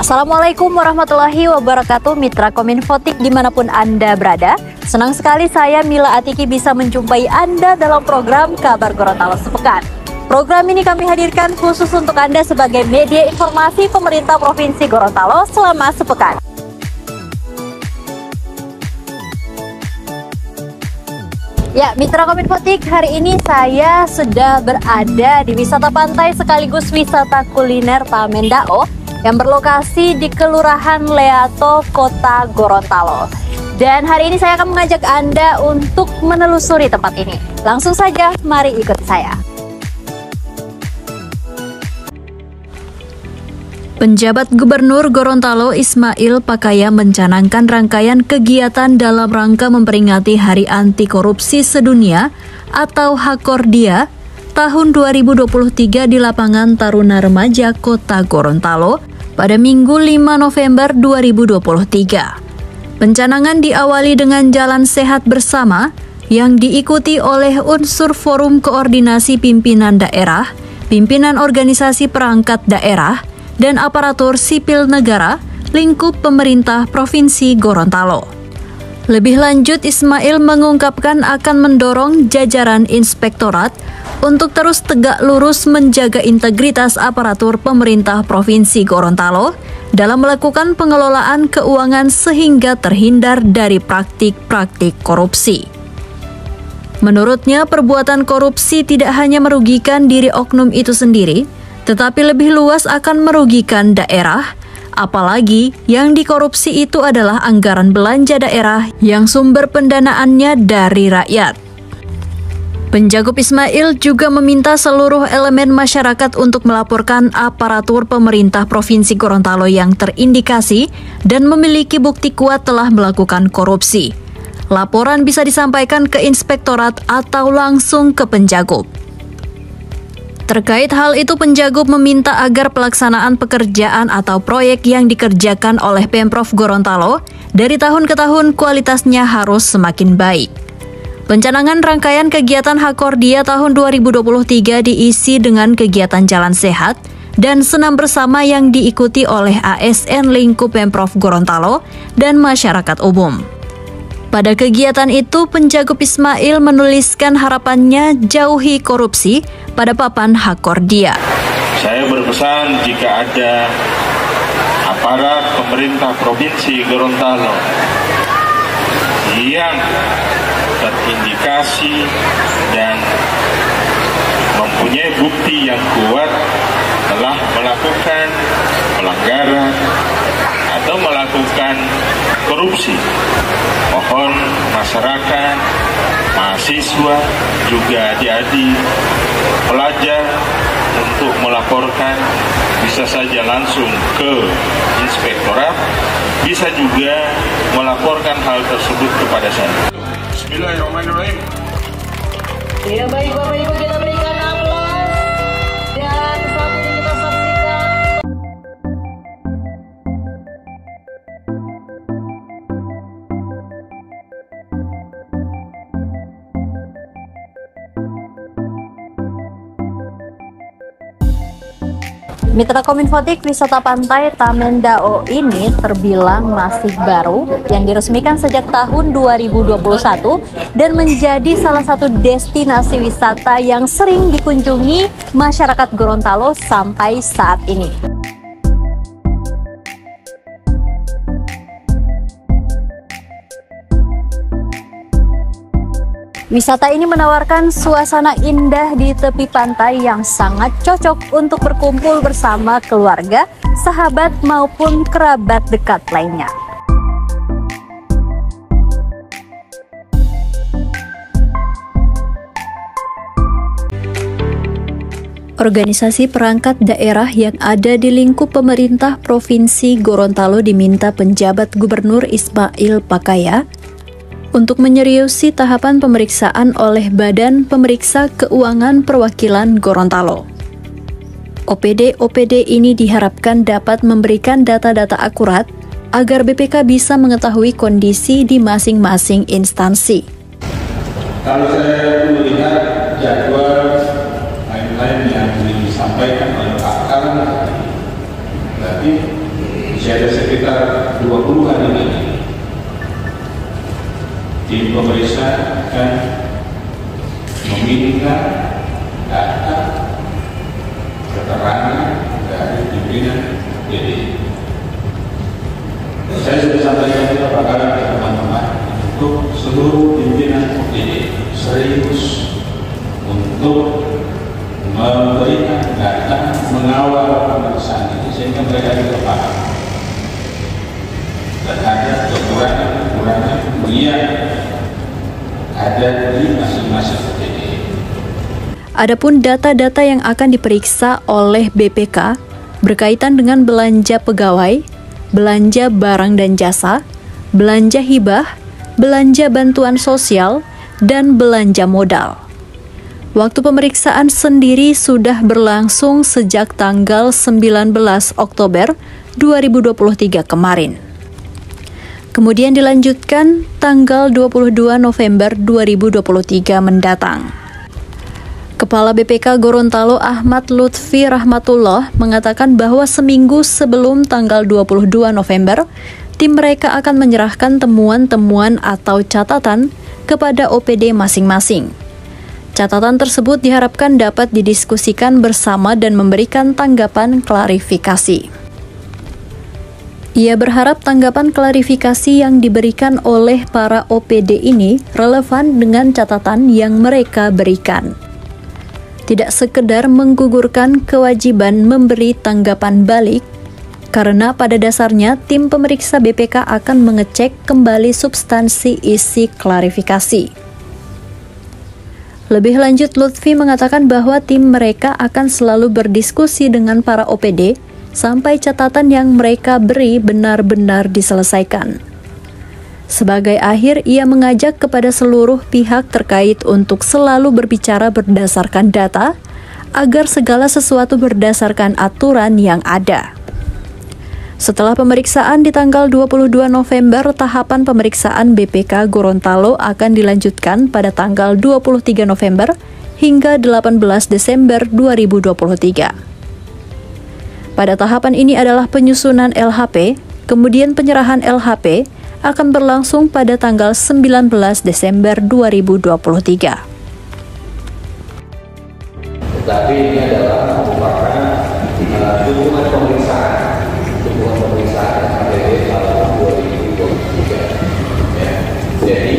Assalamualaikum warahmatullahi wabarakatuh, Mitra Kominfotik dimanapun Anda berada. Senang sekali saya Mila Atiki bisa menjumpai Anda dalam program Kabar Gorontalo Sepekan. Program ini kami hadirkan khusus untuk Anda sebagai media informasi pemerintah Provinsi Gorontalo selama sepekan. Ya, Mitra Kominfotik, hari ini saya sudah berada di wisata pantai sekaligus wisata kuliner Taman Dao yang berlokasi di Kelurahan Leato, Kota Gorontalo. Dan hari ini saya akan mengajak Anda untuk menelusuri tempat ini. Langsung saja, mari ikut saya. Penjabat Gubernur Gorontalo Ismail Pakaya mencanangkan rangkaian kegiatan dalam rangka memperingati Hari Anti Korupsi Sedunia atau Hakordia tahun 2023 di lapangan Taruna Remaja Kota Gorontalo pada Minggu 5 November 2023. Pencanangan diawali dengan jalan sehat bersama yang diikuti oleh unsur Forum Koordinasi Pimpinan Daerah, Pimpinan Organisasi Perangkat Daerah, dan aparatur sipil negara lingkup pemerintah Provinsi Gorontalo. Lebih lanjut, Ismail mengungkapkan akan mendorong jajaran inspektorat untuk terus tegak lurus menjaga integritas aparatur pemerintah Provinsi Gorontalo dalam melakukan pengelolaan keuangan sehingga terhindar dari praktik-praktik korupsi. Menurutnya, perbuatan korupsi tidak hanya merugikan diri oknum itu sendiri, tetapi lebih luas akan merugikan daerah, apalagi yang dikorupsi itu adalah anggaran belanja daerah yang sumber pendanaannya dari rakyat. Penjagop Ismail juga meminta seluruh elemen masyarakat untuk melaporkan aparatur pemerintah Provinsi Gorontalo yang terindikasi dan memiliki bukti kuat telah melakukan korupsi. Laporan bisa disampaikan ke inspektorat atau langsung ke penjagop. Terkait hal itu, penjagop meminta agar pelaksanaan pekerjaan atau proyek yang dikerjakan oleh Pemprov Gorontalo dari tahun ke tahun kualitasnya harus semakin baik. Pencanangan rangkaian kegiatan Hakordia tahun 2023 diisi dengan kegiatan jalan sehat dan senam bersama yang diikuti oleh ASN lingkup Pemprov Gorontalo dan masyarakat umum. Pada kegiatan itu, penjagop Ismail menuliskan harapannya jauhi korupsi pada papan Hakordia. Saya berpesan jika ada aparat pemerintah Provinsi Gorontalo yang terindikasi dan mempunyai bukti yang kuat telah melakukan pelanggaran atau melakukan korupsi, mohon masyarakat, mahasiswa, juga adik-adik, pelajar untuk melaporkan, bisa saja langsung ke inspektorat, bisa juga melaporkan hal tersebut kepada saya. Bismillahirrahmanirrahim. Ya, baik Bapak Ibu, kita berikan aplaus dan saat ini kita saksikan. Mitra Kominfotik, wisata pantai Taman Dao ini terbilang masih baru yang diresmikan sejak tahun 2021 dan menjadi salah satu destinasi wisata yang sering dikunjungi masyarakat Gorontalo sampai saat ini. Wisata ini menawarkan suasana indah di tepi pantai yang sangat cocok untuk berkumpul bersama keluarga, sahabat maupun kerabat dekat lainnya. Organisasi perangkat daerah yang ada di lingkup pemerintah Provinsi Gorontalo diminta penjabat Gubernur Ismail Pakaya untuk menyeriusi tahapan pemeriksaan oleh Badan Pemeriksa Keuangan Perwakilan Gorontalo. OPD ini diharapkan dapat memberikan data-data akurat agar BPK bisa mengetahui kondisi di masing-masing instansi. Kalau saya melihat jadwal timeline yang disampaikan oleh Pak Karen, berarti insya sekitar 20 hari lagi tim pemeriksa akan meminta data keterangan dari pimpinan DPD. Saya sudah sampaikan beberapa kali ke teman-teman untuk seluruh pimpinan DPD serius untuk memberikan data mengawal pemeriksaan ini sehingga mereka juga paham dan ada kekurangan yang ada di masing-masing DPD. Adapun data-data yang akan diperiksa oleh BPK berkaitan dengan belanja pegawai, belanja barang dan jasa, belanja hibah, belanja bantuan sosial, dan belanja modal. Waktu pemeriksaan sendiri sudah berlangsung sejak tanggal 19 Oktober 2023 kemarin. Kemudian dilanjutkan tanggal 22 November 2023 mendatang. Kepala BPK Gorontalo Ahmad Lutfi Rahmatullah mengatakan bahwa seminggu sebelum tanggal 22 November, tim mereka akan menyerahkan temuan-temuan atau catatan kepada OPD masing-masing. Catatan tersebut diharapkan dapat didiskusikan bersama dan memberikan tanggapan klarifikasi. Ia berharap tanggapan klarifikasi yang diberikan oleh para OPD ini relevan dengan catatan yang mereka berikan. Tidak sekedar menggugurkan kewajiban memberi tanggapan balik, karena pada dasarnya tim pemeriksa BPK akan mengecek kembali substansi isi klarifikasi. Lebih lanjut, Lutfi mengatakan bahwa tim mereka akan selalu berdiskusi dengan para OPD sampai catatan yang mereka beri benar-benar diselesaikan. Sebagai akhir, ia mengajak kepada seluruh pihak terkait untuk selalu berbicara berdasarkan data, agar segala sesuatu berdasarkan aturan yang ada. Setelah pemeriksaan di tanggal 22 November, tahapan pemeriksaan BPK Gorontalo akan dilanjutkan pada tanggal 23 November hingga 18 Desember 2023. Pada tahapan ini adalah penyusunan LHP, kemudian penyerahan LHP, akan berlangsung pada tanggal 19 Desember 2023. Tetapi ini adalah merupakan dukungan pemeriksaan KPD tahun 2023. Ya. Jadi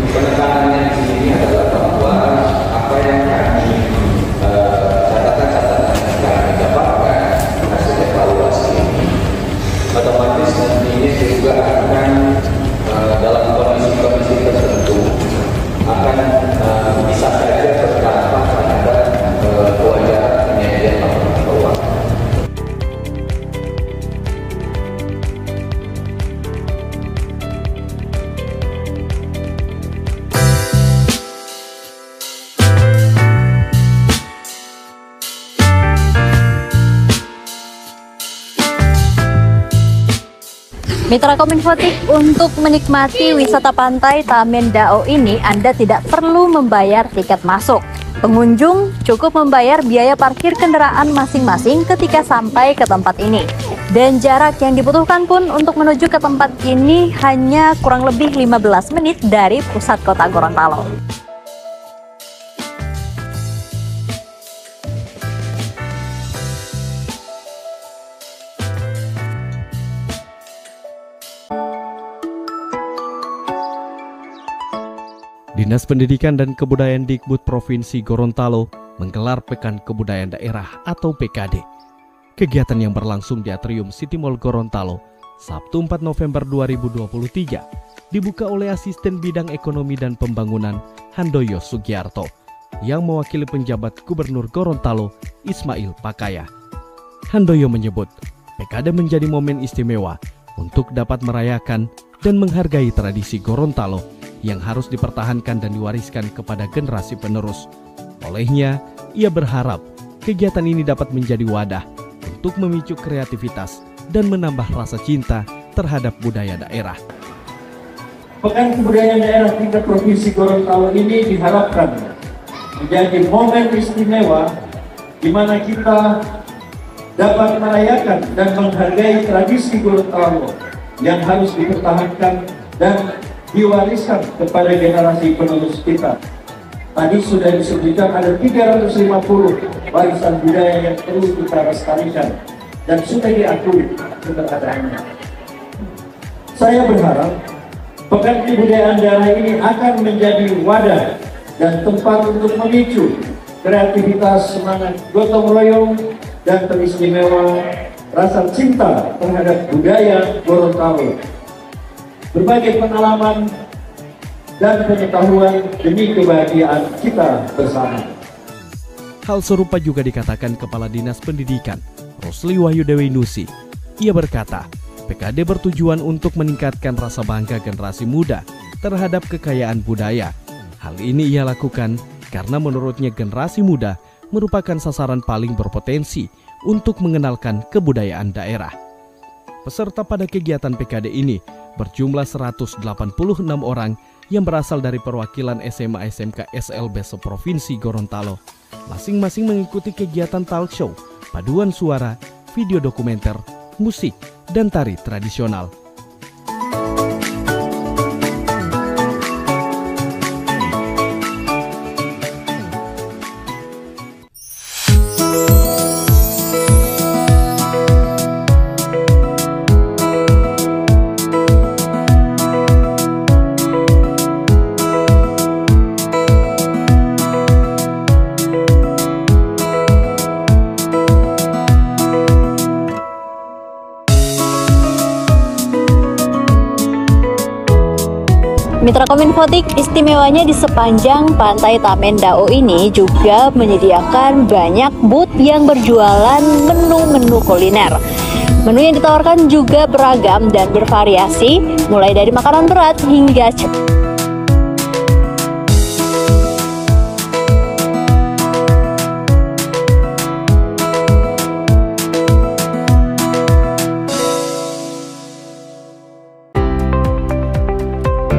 penekanannya di sini adalah bahwa apa yang kami catatan-catatan yang kami dapatkan hasil evaluasi ini otomatis nantinya juga akan dalam kondisi-kondisi tertentu akan bisa saja berdampak terhadap kewajaran penyajian laporan keuangan. Mitra Kominfotik, untuk menikmati wisata pantai Taman Dao ini, Anda tidak perlu membayar tiket masuk. Pengunjung cukup membayar biaya parkir kendaraan masing-masing ketika sampai ke tempat ini. Dan jarak yang dibutuhkan pun untuk menuju ke tempat ini hanya kurang lebih 15 menit dari pusat kota Gorontalo. Dinas Pendidikan dan Kebudayaan Dikbud Provinsi Gorontalo menggelar Pekan Kebudayaan Daerah atau PKD. Kegiatan yang berlangsung di Atrium City Mall Gorontalo, Sabtu 4 November 2023, dibuka oleh Asisten Bidang Ekonomi dan Pembangunan Handoyo Sugiarto, yang mewakili penjabat Gubernur Gorontalo Ismail Pakaya. Handoyo menyebut, PKD menjadi momen istimewa untuk dapat merayakan dan menghargai tradisi Gorontalo yang harus dipertahankan dan diwariskan kepada generasi penerus. Olehnya, ia berharap kegiatan ini dapat menjadi wadah untuk memicu kreativitas dan menambah rasa cinta terhadap budaya daerah. Pekan Kebudayaan Daerah tingkat Provinsi Gorontalo ini diharapkan menjadi momen istimewa di mana kita dapat merayakan dan menghargai tradisi Gorontalo yang harus dipertahankan dan diwariskan kepada generasi penerus kita. Tadi sudah disebutkan ada 350 warisan budaya yang perlu kita lestarikan dan sudah diakui keberadaannya. Saya berharap Pekan Kebudayaan Daerah ini akan menjadi wadah dan tempat untuk memicu kreativitas, semangat gotong royong, dan teristimewa rasa cinta terhadap budaya Gorontalo. Berbagai pengalaman dan pengetahuan demi kebahagiaan kita bersama. Hal serupa juga dikatakan Kepala Dinas Pendidikan, Rosli Wahyudewi Nusi. Ia berkata, PKD bertujuan untuk meningkatkan rasa bangga generasi muda terhadap kekayaan budaya. Hal ini ia lakukan karena menurutnya generasi muda merupakan sasaran paling berpotensi untuk mengenalkan kebudayaan daerah. Peserta pada kegiatan PKD ini berjumlah 186 orang yang berasal dari perwakilan SMA SMK SLB se-Provinsi Gorontalo. Masing-masing mengikuti kegiatan talk show, paduan suara, video dokumenter, musik, dan tari tradisional. Mitra Kominfotik, istimewanya di sepanjang pantai Taman Dao ini juga menyediakan banyak booth yang berjualan menu-menu kuliner. Menu yang ditawarkan juga beragam dan bervariasi, mulai dari makanan berat hingga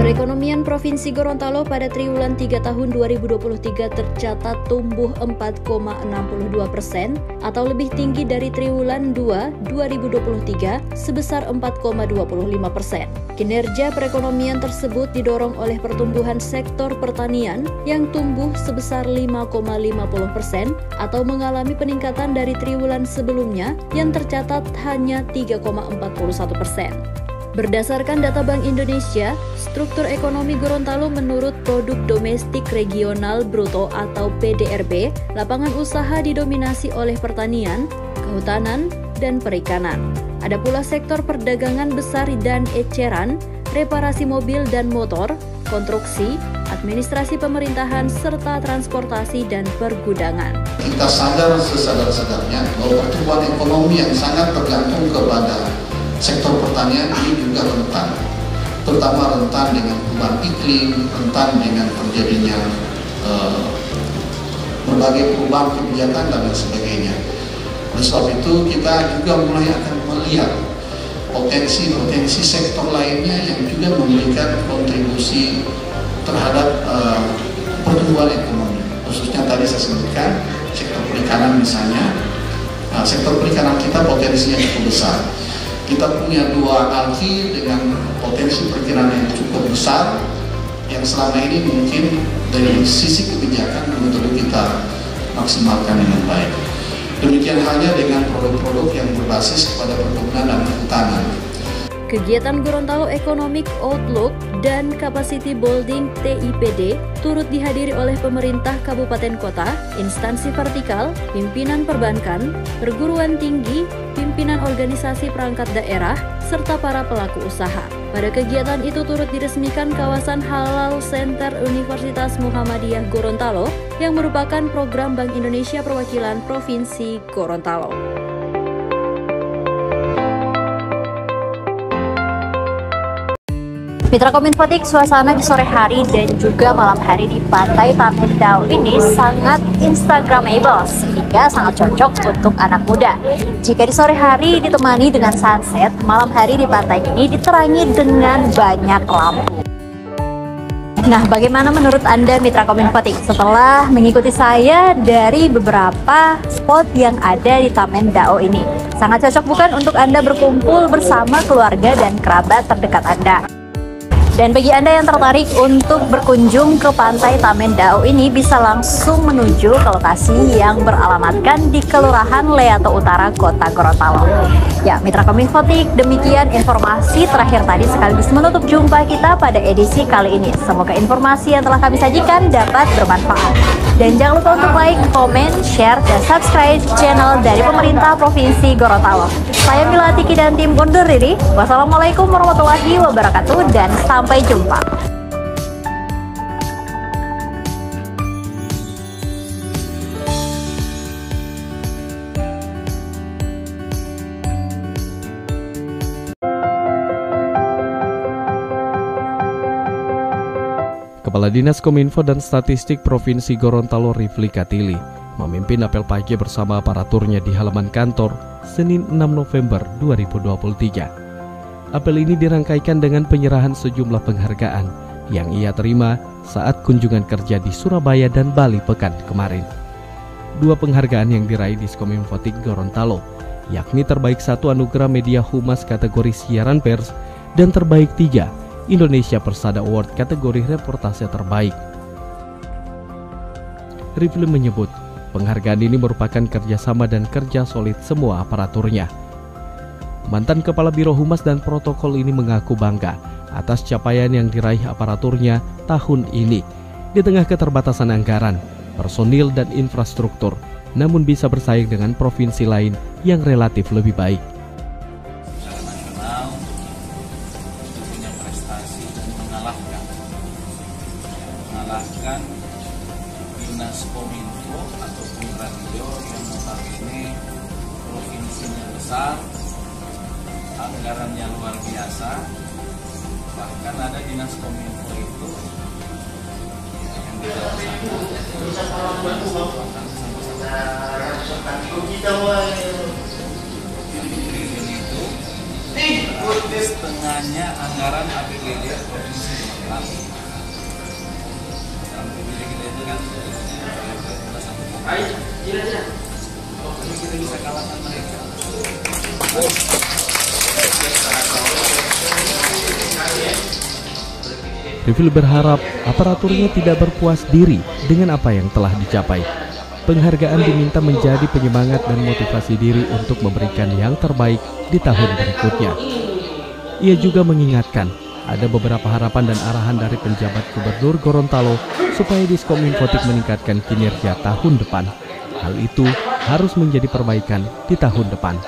Perekonomian Provinsi Gorontalo pada triwulan 3 tahun 2023 tercatat tumbuh 4,62% atau lebih tinggi dari triwulan 2 2023 sebesar 4,25%. Kinerja perekonomian tersebut didorong oleh pertumbuhan sektor pertanian yang tumbuh sebesar 5,50% atau mengalami peningkatan dari triwulan sebelumnya yang tercatat hanya 3,41%. Berdasarkan data Bank Indonesia, struktur ekonomi Gorontalo menurut Produk Domestik Regional Bruto atau PDRB, lapangan usaha didominasi oleh pertanian, kehutanan, dan perikanan. Ada pula sektor perdagangan besar dan eceran, reparasi mobil dan motor, konstruksi, administrasi pemerintahan, serta transportasi dan pergudangan. Kita sadar sesadar-sadarnya bahwa pertumbuhan ekonomi yang sangat tergantung kepada sektor pertanian ini juga rentan, terutama rentan dengan perubahan iklim, rentan dengan terjadinya berbagai perubahan kebijakan dan lain sebagainya. Oleh sebab itu kita juga mulai akan melihat potensi-potensi sektor lainnya yang juga memberikan kontribusi terhadap pertumbuhan ekonomi. Khususnya tadi saya sebutkan sektor perikanan misalnya. Sektor perikanan kita potensinya cukup besar. Kita punya dua alki dengan potensi perkiraan yang cukup besar yang selama ini mungkin dari sisi kebijakan belum tentu kita maksimalkan dengan baik. Demikian halnya dengan produk-produk yang berbasis kepada perkebunan dan kehutanan. Kegiatan Gorontalo Economic Outlook dan Capacity Building TIPD turut dihadiri oleh pemerintah kabupaten kota, instansi vertikal, pimpinan perbankan, perguruan tinggi, pimpinan organisasi perangkat daerah, serta para pelaku usaha. Pada kegiatan itu turut diresmikan kawasan Halal Center Universitas Muhammadiyah Gorontalo yang merupakan program Bank Indonesia perwakilan Provinsi Gorontalo. Mitra Kominfotik, suasana di sore hari dan juga malam hari di Pantai Taman Dao ini sangat instagramable sehingga sangat cocok untuk anak muda. Jika di sore hari ditemani dengan sunset, malam hari di pantai ini diterangi dengan banyak lampu. Nah, bagaimana menurut Anda Mitra Kominfotik setelah mengikuti saya dari beberapa spot yang ada di Taman Dao ini? Sangat cocok bukan untuk Anda berkumpul bersama keluarga dan kerabat terdekat Anda? Dan bagi Anda yang tertarik untuk berkunjung ke pantai Taman Dao ini, bisa langsung menuju ke lokasi yang beralamatkan di Kelurahan Leato Utara, Kota Gorontalo. Ya, Mitra Kominfotik, demikian informasi terakhir tadi sekaligus menutup jumpa kita pada edisi kali ini. Semoga informasi yang telah kami sajikan dapat bermanfaat. Dan jangan lupa untuk like, komen, share, dan subscribe channel dari pemerintah Provinsi Gorontalo. Saya Mila Tiki dan tim undur diri. Wassalamualaikum warahmatullahi wabarakatuh dan sampai jumpa. Kepala Dinas Kominfo dan Statistik Provinsi Gorontalo Rifli Katili memimpin apel pagi bersama aparaturnya di halaman kantor Senin 6 November 2023. Apel ini dirangkaikan dengan penyerahan sejumlah penghargaan yang ia terima saat kunjungan kerja di Surabaya dan Bali pekan kemarin. Dua penghargaan yang diraih Diskominfotik Gorontalo, yakni terbaik 1 anugerah media humas kategori siaran pers dan terbaik 3 Indonesia Persada Award kategori reportase terbaik. Rifli menyebut penghargaan ini merupakan kerjasama dan kerja solid semua aparaturnya. Mantan Kepala Biro Humas dan Protokol ini mengaku bangga atas capaian yang diraih aparaturnya tahun ini di tengah keterbatasan anggaran, personil dan infrastruktur, namun bisa bersaing dengan provinsi lain yang relatif lebih baik. Mengalahkan Dinas Kominfo ataupun radio yang notabene provinsinya besar, anggarannya luar biasa. Bahkan ada Dinas Kominfo itu yang di dalam triliun itu setengahnya anggaran APBD provinsi Bali. Kita bisa kalahkan mereka. Rifli berharap aparaturnya tidak berpuas diri dengan apa yang telah dicapai. Penghargaan diminta menjadi penyemangat dan motivasi diri untuk memberikan yang terbaik di tahun berikutnya. Ia juga mengingatkan ada beberapa harapan dan arahan dari penjabat Gubernur Gorontalo supaya Diskominfotik meningkatkan kinerja tahun depan. Hal itu harus menjadi perbaikan di tahun depan.